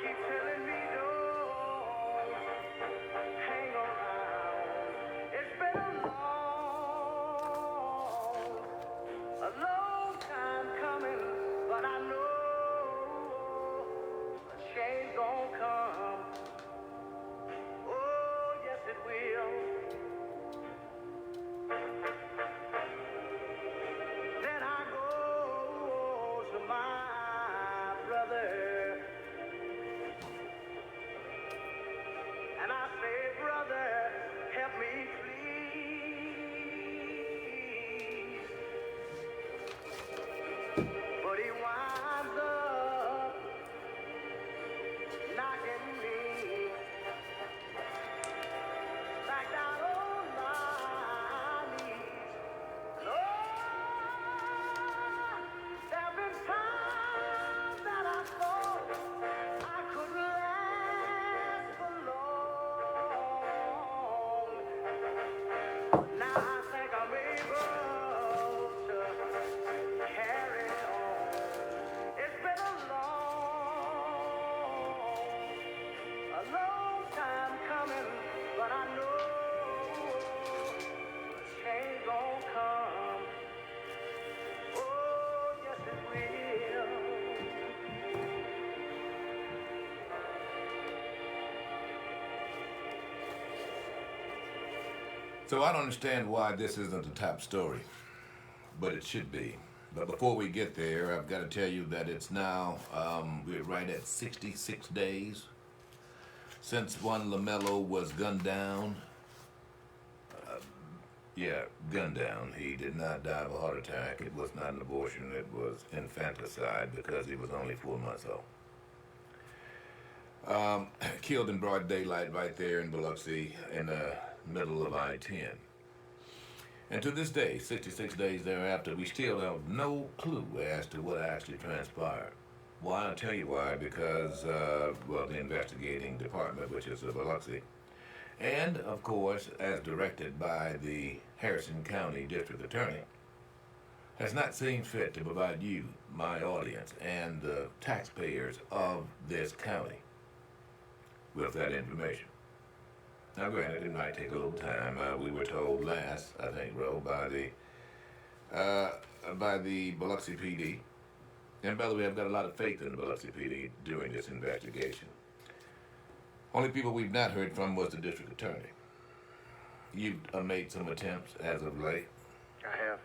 keep telling me don't hang around. It's been a long time coming, but I know a change gon' come. Oh, yes it will. Then I go to my brother and I say, brother, help me please. But he winds up knocking me back down on my knees. Lord, there've been times that I thought I could last for long. Now I think I'm able to carry on. It's been a long time coming, but I know a change gon' come. Oh, yes it will. So I don't understand why this isn't the top story, but it should be. But before we get there, I've got to tell you that it's now, we're right at 66 days since one LaMelo was gunned down. Yeah, gunned down. He did not die of a heart attack. It was not an abortion. It was infanticide because he was only 4 months old. Killed in broad daylight right there in Biloxi in the middle of I-10. And to this day, 66 days thereafter, we still have no clue as to what actually transpired. Why? I'll tell you why. Because, well, the investigating department, which is the Biloxi, and, of course, as directed by the Harrison County District Attorney, has not seen fit to provide you, my audience, and the taxpayers of this county with that information. Now, granted, it might take a little time. We were told last, I think, Ro, by the Biloxi PD. And by the way, I've got a lot of faith in the Biloxi PD during this investigation. Only people we've not heard from was the district attorney. You've made some attempts as of late. I have,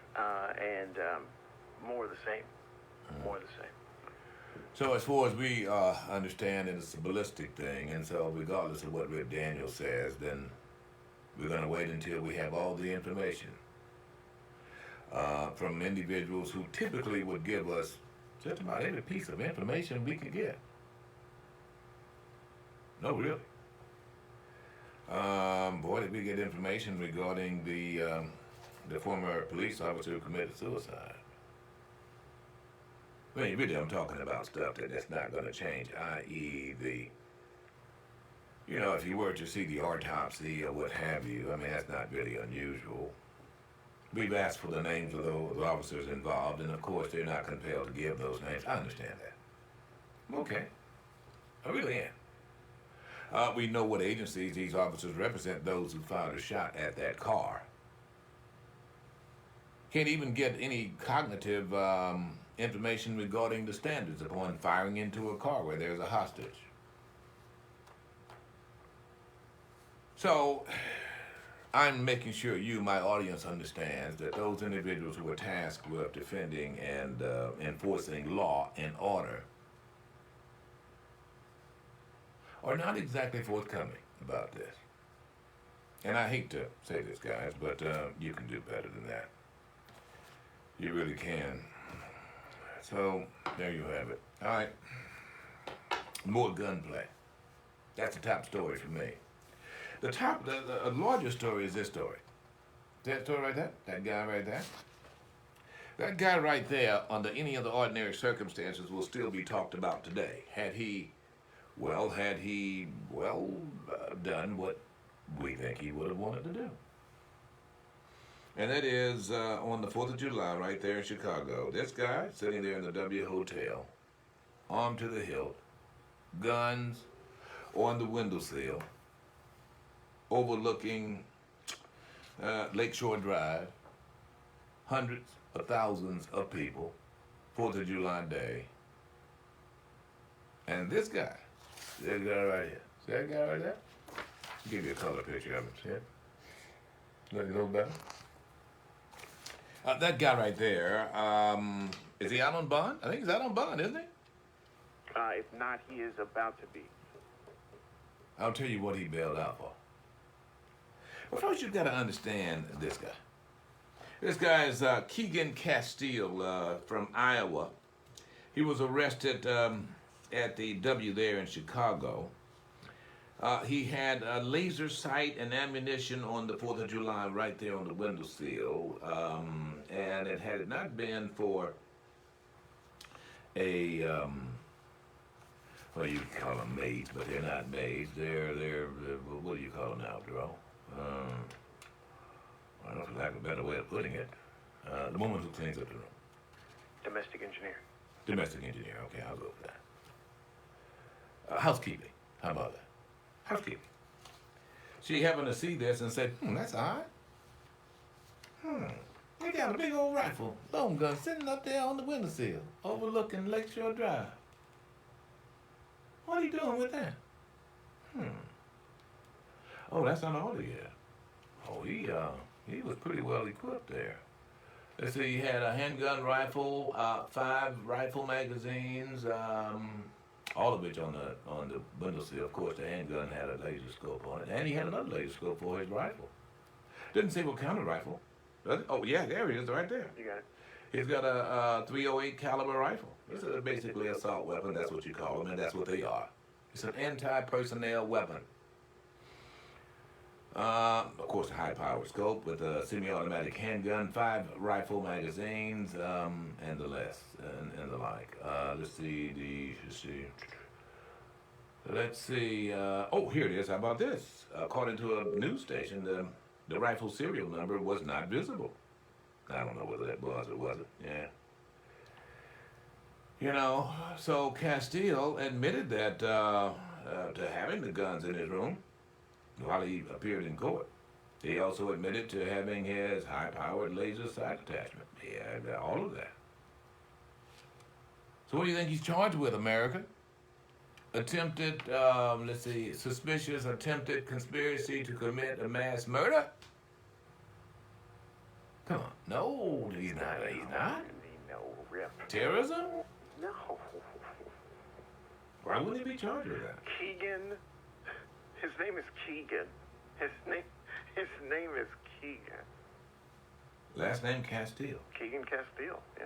and more of the same. More of the same. So as far as we understand, it's a ballistic thing, and so regardless of what Rick Daniels says, then we're going to wait until we have all the information from individuals who typically would give us just about every piece of information we could get. No, really. Boy, did we get information regarding the former police officer who committed suicide. Well, really, I'm talking about stuff that's not going to change, i.e. if you were to see the autopsy or what have you, I mean, that's not really unusual. We've asked for the names of those officers involved, and of course, they're not compelled to give those names. I understand that. Okay. I really am. We know what agencies these officers represent, those who fired a shot at that car. Can't even get any cognitive information regarding the standards upon firing into a car where there's a hostage. So, I'm making sure you, my audience, understands that those individuals who are tasked with defending and enforcing law and order are not exactly forthcoming about this. And I hate to say this, guys, but you can do better than that. You really can. So, there you have it. All right. More gunplay. That's the top story for me. The larger story is this story. That story right there? That guy right there? That guy right there, under any other ordinary circumstances, will still be talked about today. Had he done what we think he would have wanted to do. And that is on the 4th of July, right there in Chicago. This guy sitting there in the W Hotel, armed to the hilt, guns on the windowsill overlooking Lakeshore Drive, hundreds of thousands of people, 4th of July Day. And this guy, that guy right here, see that guy right there? I'll give you a color picture of him, see it? Look a little better. That guy right there, is he out on bond? I think he's out on bond, isn't he? If not, he is about to be. I'll tell you what he bailed out for. Well, first you've got to understand this guy. This guy is Keegan Castile from Iowa. He was arrested at the W there in Chicago. He had a laser sight and ammunition on the 4th of July right there on the windowsill. And it had not been for a, well, you call them maids, but they're not maids. They're what do you call them now, Drew? I don't know, for lack of a better way of putting it. The woman who cleans up the room. Domestic engineer. Domestic engineer, okay, I'll go for that. Housekeeping, how about that? Housekeeping. She happened to see this and said, that's odd. They got a big old rifle, long gun, sitting up there on the windowsill, overlooking Lakeshore Drive. What are you doing with that? Oh, that's not all he had. Oh, he was pretty well equipped there. Let's see, he had a handgun rifle, 5 rifle magazines, all of which on the windowsill. Of course, the handgun had a laser scope on it, and he had another laser scope for his rifle. Didn't say what kind of rifle. Does it? Oh, yeah, there he is, right there. You got it. He's got a .308 caliber rifle. It's basically an assault weapon. That's what you call them, and that's what they are. It's an anti-personnel weapon. Of course, a high-powered scope with a semi-automatic handgun, 5 rifle magazines, and the like. Let's see. Oh, here it is. How about this? According to a news station, the rifle serial number was not visible. I don't know whether that was or wasn't. Yeah. You know, so Castile admitted that to having the guns in his room while he appeared in court. He also admitted to having his high-powered laser sight attachment. He had all of that. So what do you think he's charged with, America? Attempted, suspicious attempted conspiracy to commit a mass murder? Come on. No, he's not. He's not. No, Rip. Terrorism? No. Why wouldn't he be charged with that? Keegan. His name is Keegan. His name is Keegan. Last name Castile. Keegan Castile. Yeah.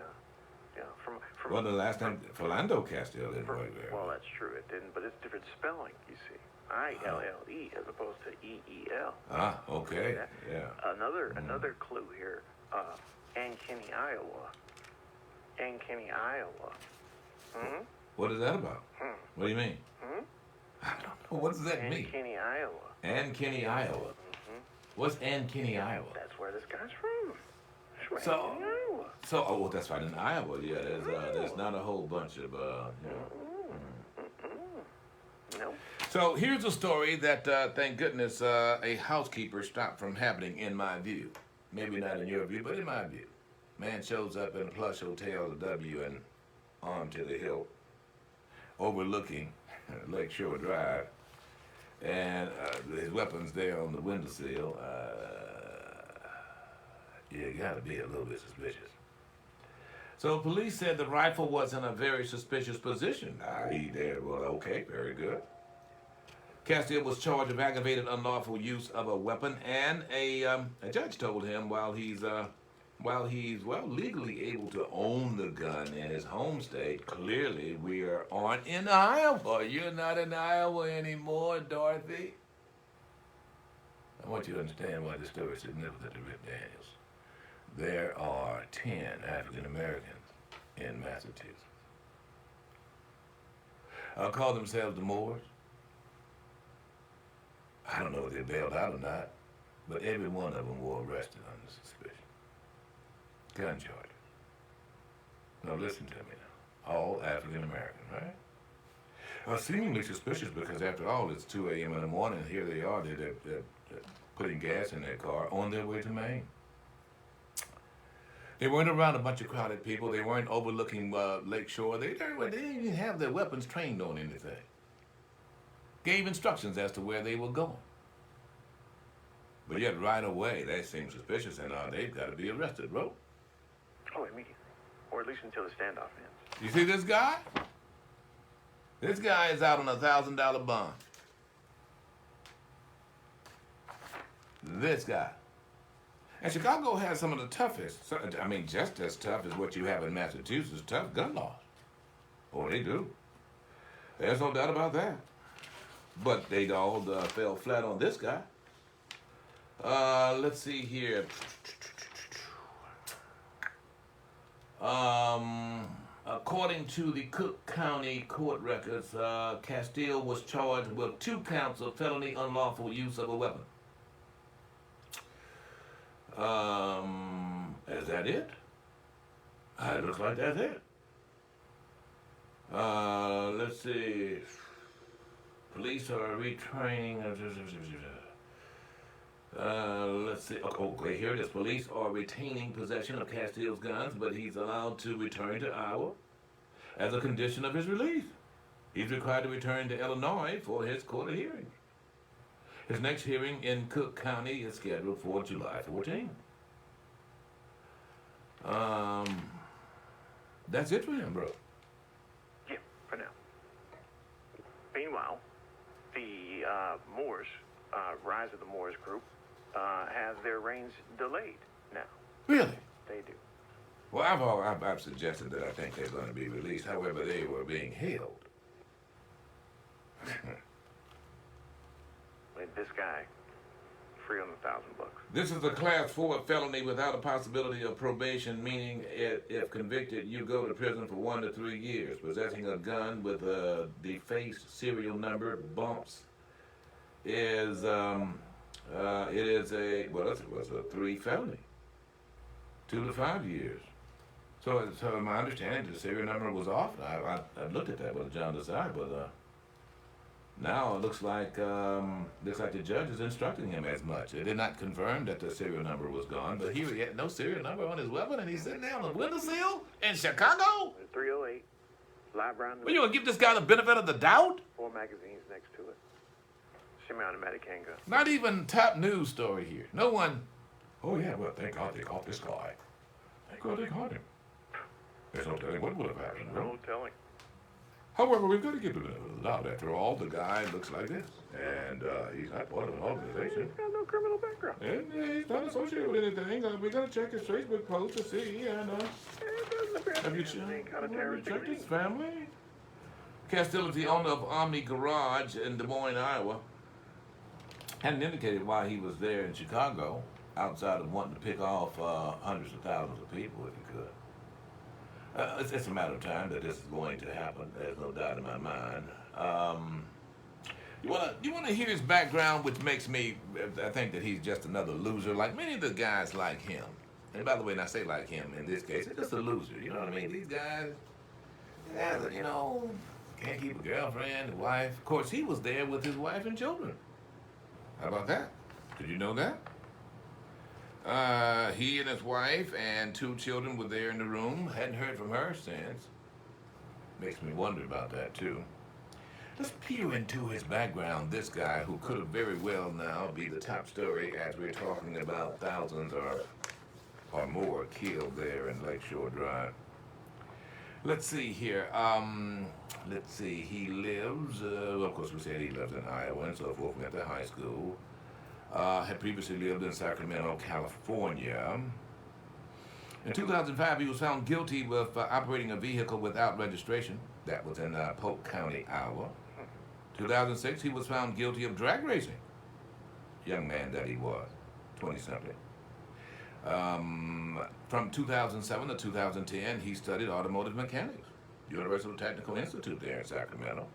Yeah. From. Well, the last name Philando Castile didn't work there. Well, that's true. It didn't, but it's different spelling. You see, I-L-L-E as opposed to E-E-L. Ah, okay. Yeah. Another clue here. Ankeny, Iowa. Ankeny, Iowa. What is that about? What do you mean? I don't know. What does that mean? Ankeny, Iowa. Ankeny, Iowa. What's Ankeny, Iowa? That's where this guy's from. That's So- Ankeny, Iowa. Oh, well, that's right, in Iowa. Yeah, there's not a whole bunch of, No. So here's a story that, thank goodness, a housekeeper stopped from happening in my view. Maybe not in your view, but in my view. Man shows up in a plush hotel, the W, and armed to the hilt, overlooking Lakeshore Drive, and his weapons there on the windowsill. You gotta be a little bit suspicious. So police said the rifle was in a very suspicious position. He did. Well, okay, very good. Castile was charged with aggravated unlawful use of a weapon, and a judge told him while he's legally able to own the gun in his home state, clearly we aren't in Iowa. You're not in Iowa anymore, Dorothy. I want you to understand why this story is significant to Rip Daniels. There are 10 African Americans in Massachusetts. Call themselves the Moors. I don't know if they bailed out or not, but every one of them were arrested under suspicion. Gun charges. Now listen to me now. All African American, right? Seemingly suspicious because, after all, it's 2 a.m. in the morning. And here they are. They're putting gas in their car on their way to Maine. They weren't around a bunch of crowded people. They weren't overlooking Lake Shore. They didn't even have their weapons trained on anything. Gave instructions as to where they were going. But yet, right away, that seems suspicious, and they've got to be arrested, bro. Oh, immediately. Or at least until the standoff ends. You see this guy? This guy is out on $1,000 bond. This guy. And Chicago has some of the toughest, I mean, just as tough as what you have in Massachusetts, tough gun laws. Oh, they do. There's no doubt about that. But they all fell flat on this guy. Let's see here. According to the Cook County court records, Castile was charged with 2 counts of felony unlawful use of a weapon. Is that it? It looks like that's it. Let's see. Police are retraining. Let's see. Okay, here it is. Police are retaining possession of Castile's guns, but he's allowed to return to Iowa as a condition of his release. He's required to return to Illinois for his court hearing. His next hearing in Cook County is scheduled for July 14th. That's it for him, bro. Yeah, for now. Meanwhile, the Moors, Rise of the Moors group, has their reigns delayed now. Really? They do. Well, I've suggested that I think they're going to be released. However, they were being held. Like this guy, free on $1,000. This is a class 4 felony without a possibility of probation, meaning if convicted, you go to prison for 1 to 3 years. Possessing a gun with a defaced serial number, bumps, is it is a, well, it was a 3 felony, 2 to 5 years. So my understanding, the serial number was off. I looked at that with John Desai, but now it looks like the judge is instructing him as much. It did not confirm that the serial number was gone, but here he had no serial number on his weapon, and he's sitting there on the windowsill in Chicago. 308, live round. Well, you gonna give this guy the benefit of the doubt? 4 magazines next to it. Semi-automatic handgun. Not even top news story here. No one. Oh yeah, well, thank God they caught this guy. Thank God they caught him. There's no telling what would have happened. Right? No telling. However, we've got to give it a lot. After all, the guy looks like this, and he's not part of an organization. He's got no criminal background. And he's not associated with anything. We're gonna check his Facebook post to see. And have you checked his family? Castile is the owner of Omni Garage in Des Moines, Iowa. Hadn't indicated why he was there in Chicago, outside of wanting to pick off hundreds of thousands of people if he could. It's a matter of time that this is going to happen. There's no doubt in my mind. You wanna hear his background, which makes me I think that he's just another loser, like many of the guys like him. And by the way, when I say like him, in this case, it's just a loser. You know what I mean? These guys, can't keep a girlfriend, a wife. Of course, he was there with his wife and children. How about that? Did you know that? He and his wife and 2 children were there in the room. Hadn't heard from her since. Makes me wonder about that, too. Let's peer into his background. This guy, who could have very well now be the top story as we're talking about thousands or more killed there in Lakeshore Drive. Let's see here. Let's see. He lives, of course, we said he lives in Iowa and so forth. Went to high school. Had previously lived in Sacramento, California. In 2005, he was found guilty of operating a vehicle without registration. That was in Polk County, Iowa. 2006, he was found guilty of drag racing. Young man that he was, 20-something. From 2007 to 2010, he studied automotive mechanics, Universal Technical Institute there in Sacramento.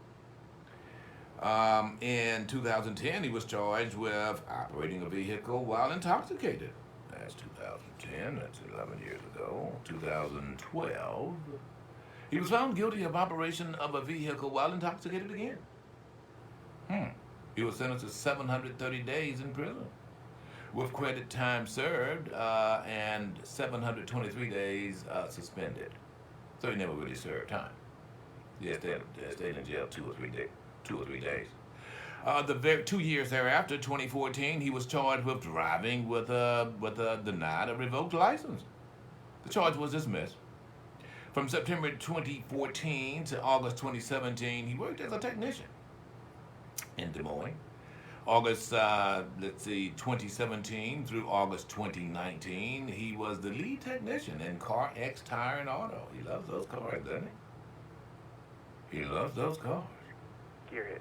In 2010, he was charged with operating a vehicle while intoxicated. That's 2010, that's 11 years ago. 2012, He was found guilty of operation of a vehicle while intoxicated again. He was sentenced to 730 days in prison, with credit time served and 723 days suspended. So he never really served time. He stayed in jail 2 or 3 days. 2 years thereafter, 2014, he was charged with driving with a denied or revoked license. The charge was dismissed. From September 2014 to August 2017, he worked as a technician in Des Moines. August, 2017 through August 2019, he was the lead technician in Car X Tire and Auto. He loves those cars, doesn't he? He loves those cars. Gearhead.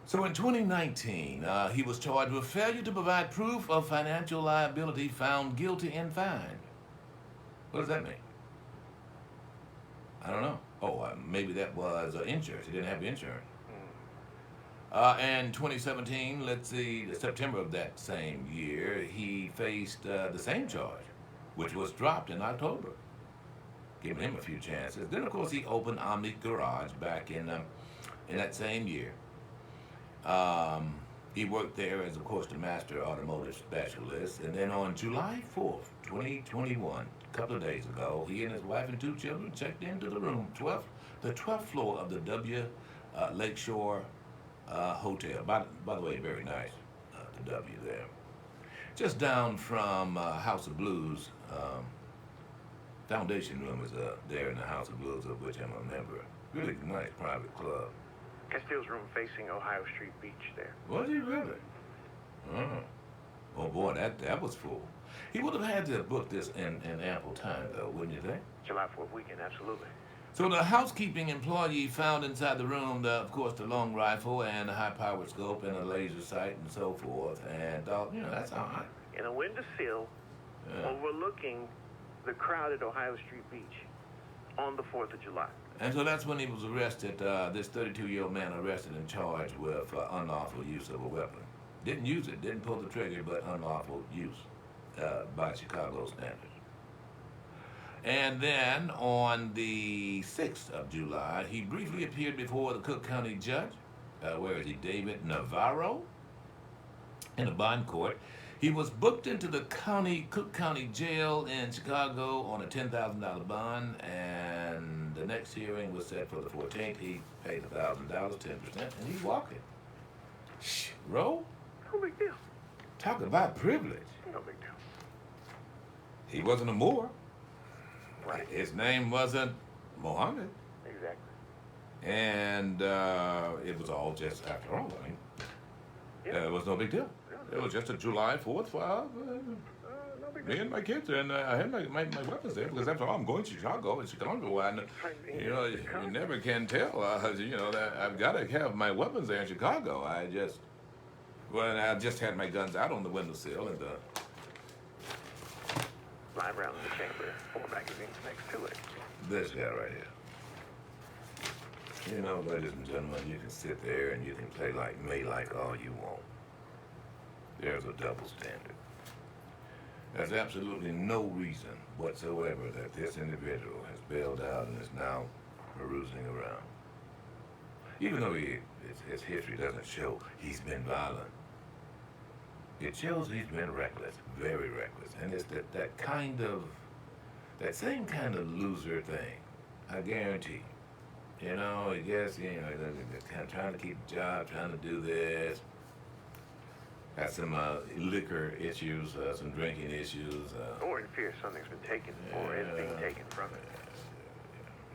So in 2019, he was charged with failure to provide proof of financial liability, found guilty and fined. What does that mean? I don't know. Oh, maybe that was insurance. He didn't have insurance. In 2017, September of that same year, he faced the same charge, which was dropped in October, giving him a few chances. Then, of course, he opened Omni Garage back in that same year. He worked there as, of course, the master automotive specialist. And then on July 4th, 2021, a couple of days ago, he and his wife and 2 children checked into the room, the 12th floor of the W Lakeshore Hotel. By the way, very nice, the W there. Just down from House of Blues. Foundation room is there in the House of Blues, of which I'm a member. Really nice private club. Castillo's room facing Ohio Street Beach there. Was he really? Oh boy, that was full. He would have had to have booked this in ample time, though, wouldn't you think? July 4th weekend, absolutely. So the housekeeping employee found inside the room, of course, the long rifle and a high-powered scope and a laser sight and so forth, and thought, that's all right. In a windowsill overlooking the crowded Ohio Street Beach on the 4th of July. And so that's when he was arrested, this 32-year-old man arrested and charged with unlawful use of a weapon. Didn't use it, didn't pull the trigger, but unlawful use by Chicago standards. And then on the 6th of July, he briefly appeared before the Cook County judge, David Navarro, in a bond court. He was booked into the Cook County Jail in Chicago on a $10,000 bond, and the next hearing was set for the 14th. He paid $1,000, 10%, and he's walking. Shh, Ro? No big deal. Talk about privilege. No big deal. He wasn't a Moor. Right. His name wasn't Mohammed. Exactly. And it was all just, after all, it was no big deal. It was just a July 4th No big deal. me and my kids, and I had my weapons there, because after all, I'm going to Chicago, and Chicago, and, you never can tell, that I've got to have my weapons there in Chicago. I just had my guns out on the windowsill, and Live round in the chamber, 4 magazines next to it. this guy right here. Ladies and gentlemen, you can sit there and you can play like me like all you want. There's a double standard. There's absolutely no reason whatsoever that this individual has bailed out and is now perusing around. Even though his history doesn't show he's been violent, it shows he's been reckless, very reckless. And it's that same kind of loser thing, I guarantee. I guess, kind of trying to keep a job, trying to do this. Got some liquor issues, some drinking issues. Or in fear something's been taken or is being taken from it.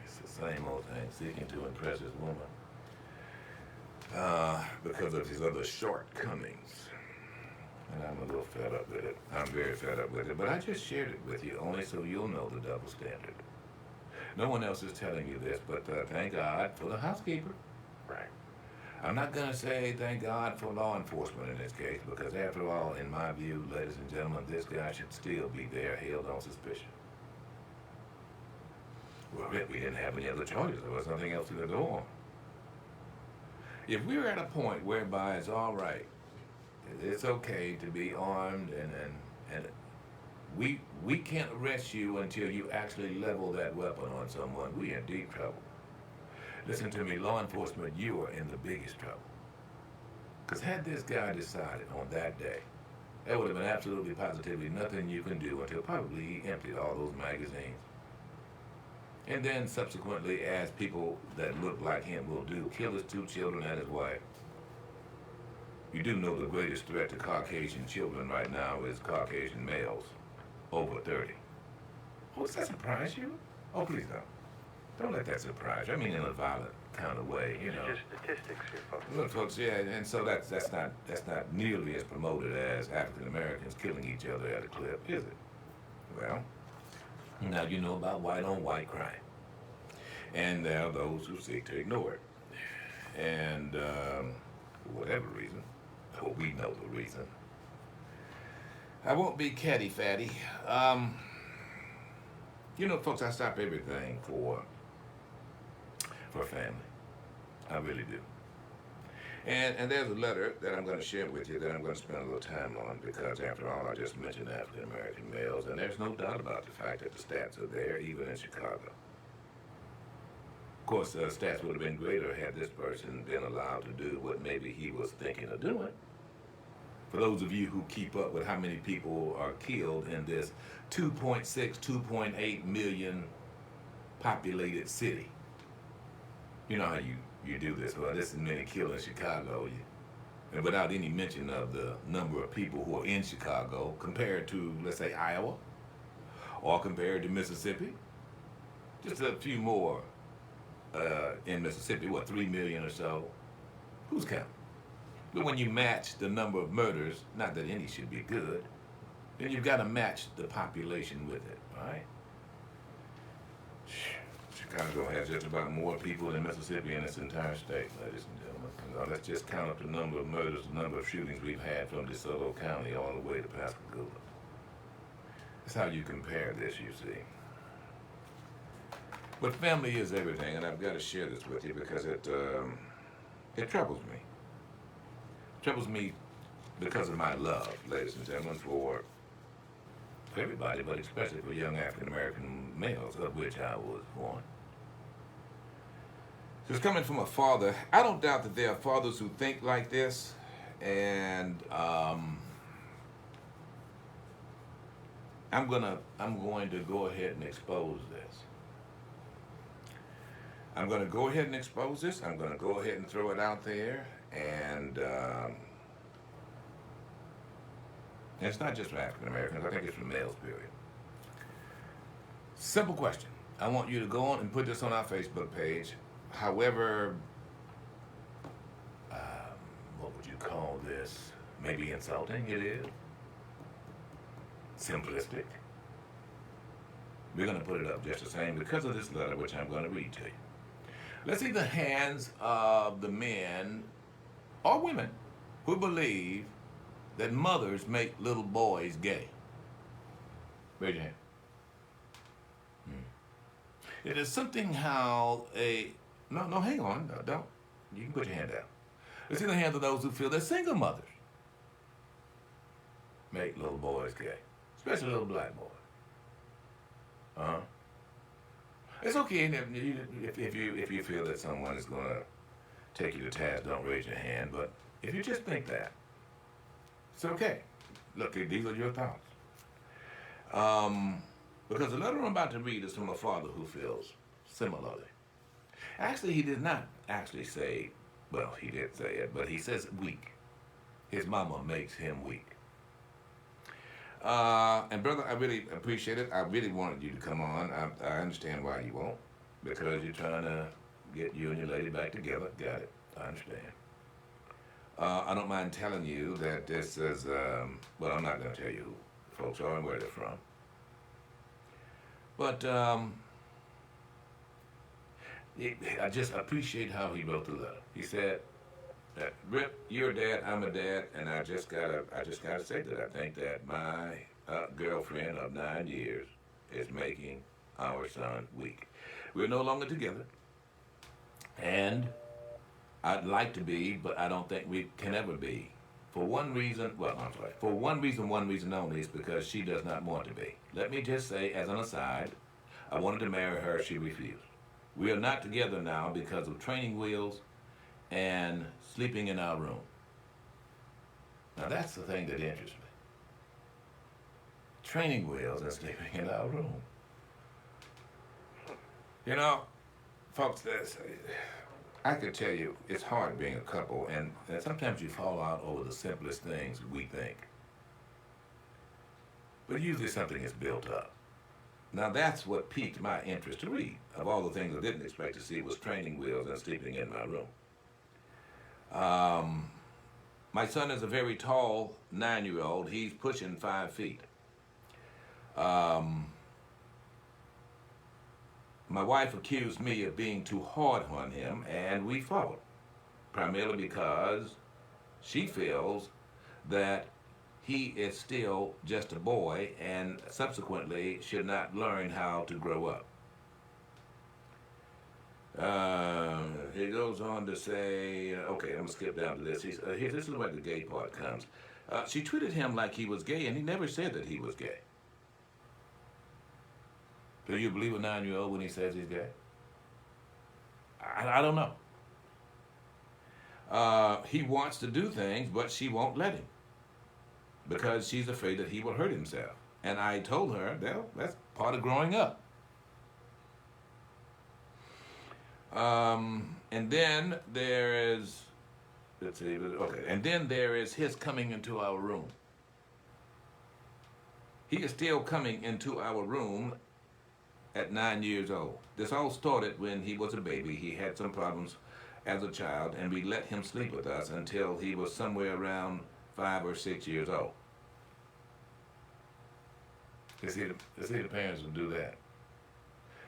It's the same old thing, seeking to impress his woman. Because of his other shortcomings. And I'm a little fed up with it. I'm very fed up with it. But I just shared it with you, only so you'll know the double standard. No one else is telling you this, but thank God for the housekeeper. Right. I'm not going to say thank God for law enforcement in this case, because after all, in my view, ladies and gentlemen, this guy should still be there, held on suspicion. Well, we didn't have any other charges. There was nothing else to go on. If we're at a point whereby it's all right, it's okay to be armed and we can't arrest you until you actually level that weapon on someone. We in deep trouble. Listen to me, law enforcement, you are in the biggest trouble. Because had this guy decided on that day, there would have been absolutely positively nothing you can do until probably he emptied all those magazines. And then subsequently, as people that look like him will do, kill his 2 children and his wife. You do know the greatest threat to Caucasian children right now is Caucasian males over 30. Oh, does that surprise you? Oh, please don't. Don't let that surprise you. I mean in a violent kind of way, you know. It's just statistics here, folks. Look, folks, yeah, and so that's not nearly as promoted as African Americans killing each other at a clip, is it? Well, now you know about white on white crime. And there are those who seek to ignore it. And for whatever reason, oh, we know the reason. I won't be catty fatty. You know, folks, I stop everything for family. I really do. And there's a letter that I'm going to share with you that I'm going to spend a little time on because, after all, I just mentioned African American males, and there's no doubt about the fact that the stats are there, even in Chicago. Of course, stats would have been greater had this person been allowed to do what maybe he was thinking of doing. For those of you who keep up with how many people are killed in this 2.6, 2.8 million populated city, you know how you do this. Well, this is many killed in Chicago, and without any mention of the number of people who are in Chicago compared to, let's say, Iowa, or compared to Mississippi. Just a few more in Mississippi, 3 million or so. Who's counting? But when you match the number of murders, not that any should be good, then you've got to match the population with it, right? Chicago has just about more people than Mississippi in its entire state, ladies and gentlemen. Now, let's just count up the number of murders, the number of shootings we've had from DeSoto County all the way to Pascagoula. That's how you compare this, you see. But family is everything, and I've got to share this with you because it troubles me. It troubles me because of my love, ladies and gentlemen, for everybody, but especially for young African-American males, of which I was one. So it's coming from a father. I don't doubt that there are fathers who think like this, and I'm going to go ahead and expose this. I'm going to go ahead and expose this. I'm going to go ahead and throw it out there. And it's not just for African Americans. I think it's for males, period. Simple question. I want you to go on and put this on our Facebook page. However, what would you call this? Maybe insulting it is. Simplistic. We're going to put it up just the same because of this letter, which I'm going to read to you. Let's see the hands of the men or women who believe that mothers make little boys gay. Raise your hand. It is something how no, hang on, no, don't. You can put your hand down. Let's see the hands of those who feel that single mothers make little boys gay, especially little black boys. It's okay if you feel that someone is going to take you to task, don't raise your hand. But if you just think that, it's okay. Look, these are your thoughts. Because the letter I'm about to read is from a father who feels similarly. Actually, he did not actually say, well, he did say it, but he says weak. His mama makes him weak. And brother, I really appreciate it. I really wanted you to come on. I understand why you won't, because you're trying to get you and your lady back together. Got it. I understand. I don't mind telling you that this is, well, I'm not going to tell you who folks are and where they're from. But I just appreciate how he wrote the letter. He said, Rip, you're a dad, I'm a dad, and I just gotta say that I think that my girlfriend of 9 years is making our son weak. We're no longer together, and I'd like to be, but I don't think we can ever be For one reason, well, I'm sorry, for one reason only, is because she does not want to be. Let me just say, as an aside, I wanted to marry her, she refused. We are not together now because of training wheels and sleeping in our room. Now that's the thing that interests me. Training wheels and sleeping in our room. You know, folks, I could tell you it's hard being a couple, and sometimes you fall out over the simplest things we think. But usually something is built up. Now that's what piqued my interest to read. Of all the things I didn't expect to see was training wheels and sleeping in my room. My son is a very tall 9-year-old. He's pushing 5 feet. My wife accused me of being too hard on him, and we fought, primarily because she feels that he is still just a boy and subsequently should not learn how to grow up. He goes on to say, okay, I'm going to skip down to this. This is where the gay part comes. She treated him like he was gay, and he never said that he was gay. Do you believe a 9-year-old when he says he's gay? I don't know. He wants to do things, but she won't let him because she's afraid that he will hurt himself. And I told her, well, that's part of growing up. And then there is, let's see, okay, and then there is his coming into our room. He is still coming into our room at 9 years old. This all started when he was a baby. He had some problems as a child, and we let him sleep with us until he was somewhere around 5 or 6 years old. You see, the parents would do that.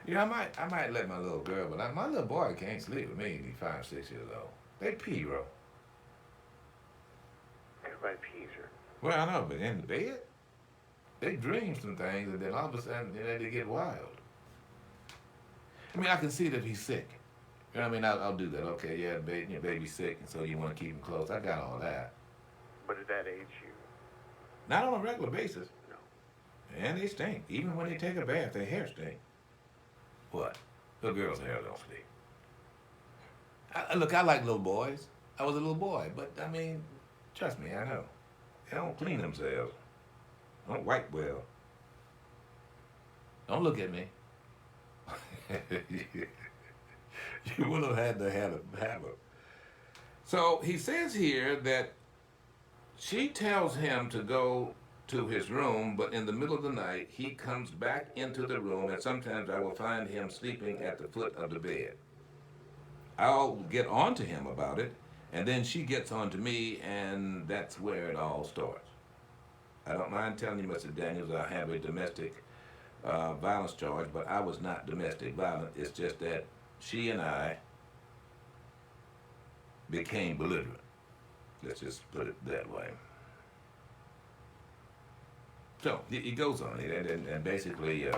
You know, I might let my little girl, but my little boy can't sleep with me when he's 5, 6 years old. They pee, bro. Everybody pees her. Well, I know, but in the bed, they dream some things, and then all of a sudden, they get wild. I mean, I can see that he's sick. You know what I mean? I'll do that. Okay, yeah, your baby's sick, and so you want to keep him close. I got all that. But at that age, you... Not on a regular basis. No. And they stink. Even when they take a bath, their hair stink. What? Little girls' hair don't stink. Look, I like little boys. I was a little boy, but I mean, trust me, I know. They don't clean themselves. Don't wipe well. Don't look at me. You would have had to have it. So he says here that she tells him to go to his room, but in the middle of the night, he comes back into the room, and sometimes I will find him sleeping at the foot of the bed. I'll get on to him about it, and then she gets on to me, and that's where it all starts. I don't mind telling you, Mr. Daniels, I have a domestic violence charge, but I was not domestic violent. It's just that she and I became belligerent. Let's just put it that way. So he goes on, and basically,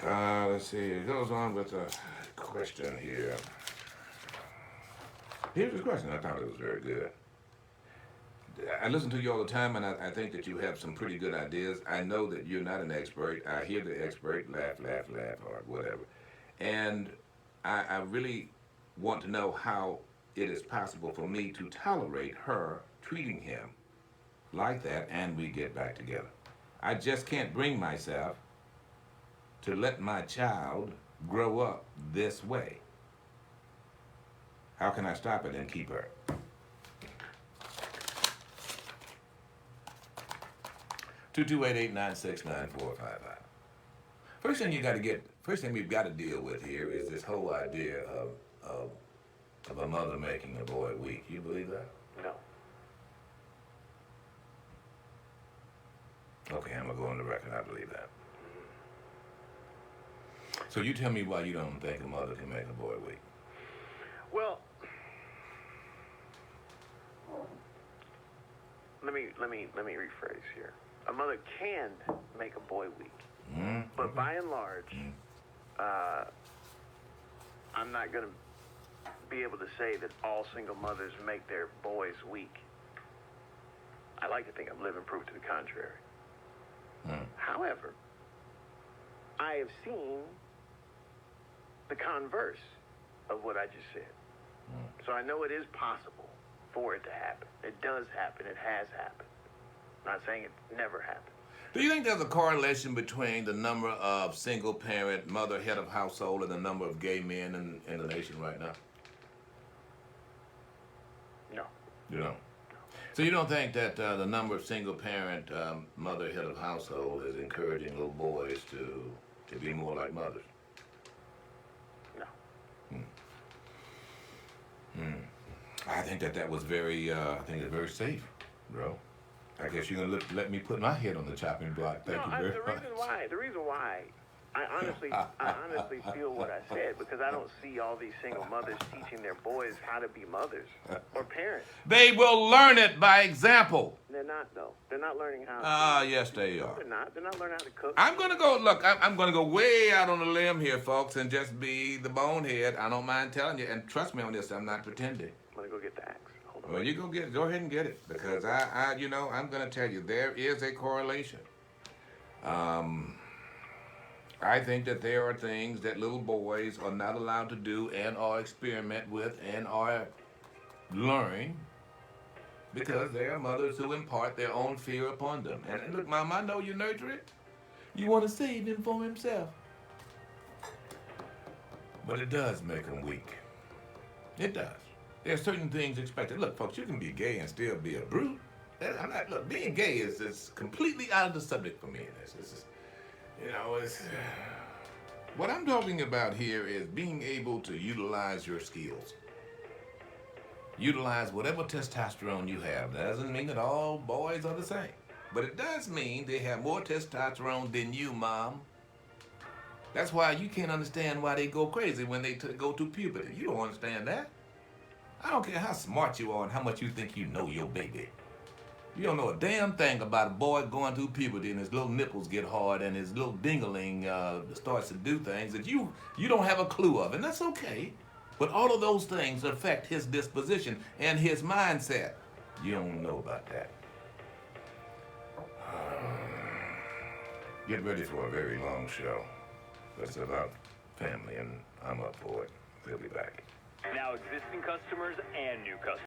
let's see, he goes on with a question here. Here's the question. I thought it was very good. I listen to you all the time, and I think that you have some pretty good ideas. I know that you're not an expert. I hear the expert, laugh, or whatever. And I really want to know how it is possible for me to tolerate her treating him like that, and we get back together. I just can't bring myself to let my child grow up this way. How can I stop it and keep her? Two 228-896-9455. First thing we've got to deal with here is this whole idea of a mother making a boy weak. You believe that? No. Okay, I'm gonna go on the record. I believe that. So you tell me why you don't think a mother can make a boy weak. Well, let me rephrase here. A mother can make a boy weak, but by and large, I'm not going to be able to say that all single mothers make their boys weak. I like to think I'm living proof to the contrary. Hmm. Hahowever, I have seen the converse of what I just said. So I know it is possible for it to happen. It does happen. It has happened. I'm not saying it never happened. Do you think there's a correlation between the number of single-parent, mother, head of household, and the number of gay men in the nation right now? No. You don't. So you don't think that the number of single-parent, mother, head of household is encouraging little boys to be more like mothers? No. I think that was very, I think it's very safe, bro. I guess you're gonna let me put my head on the chopping block. Thank you very much. The reason why, I honestly feel what I said, because I don't see all these single mothers teaching their boys how to be mothers or parents. They will learn it by example. They're not, though. They're not learning how. Yes, they are. They're not. They're not learning how to cook. I'm gonna go. Look, I'm gonna go way out on a limb here, folks, and just be the bonehead. I don't mind telling you, and trust me on this. I'm not pretending. I'm gonna go get the axe. Hold on. Well, you go get it. Go ahead and get it, because I'm gonna tell you there is a correlation. I think that there are things that little boys are not allowed to do and or experiment with and or learn because there are mothers who impart their own fear upon them. And look, Mom, I know you nurture it. You want to save him for himself. But it does make him weak. It does. There are certain things expected. Look, folks, you can be gay and still be a brute. Look, being gay is completely out of the subject for me. What I'm talking about here is being able to utilize your skills. Utilize whatever testosterone you have. That doesn't mean that all boys are the same. But it does mean they have more testosterone than you, Mom. That's why you can't understand why they go crazy when they go through puberty. You don't understand that. I don't care how smart you are and how much you think you know your baby. You don't know a damn thing about a boy going through puberty and his little nipples get hard and his little dingling starts to do things that you don't have a clue of, and that's okay. But all of those things affect his disposition and his mindset. You don't know about that. Get ready for a very long show. It's about family, and I'm up for it. We'll be back. Now existing customers and new customers.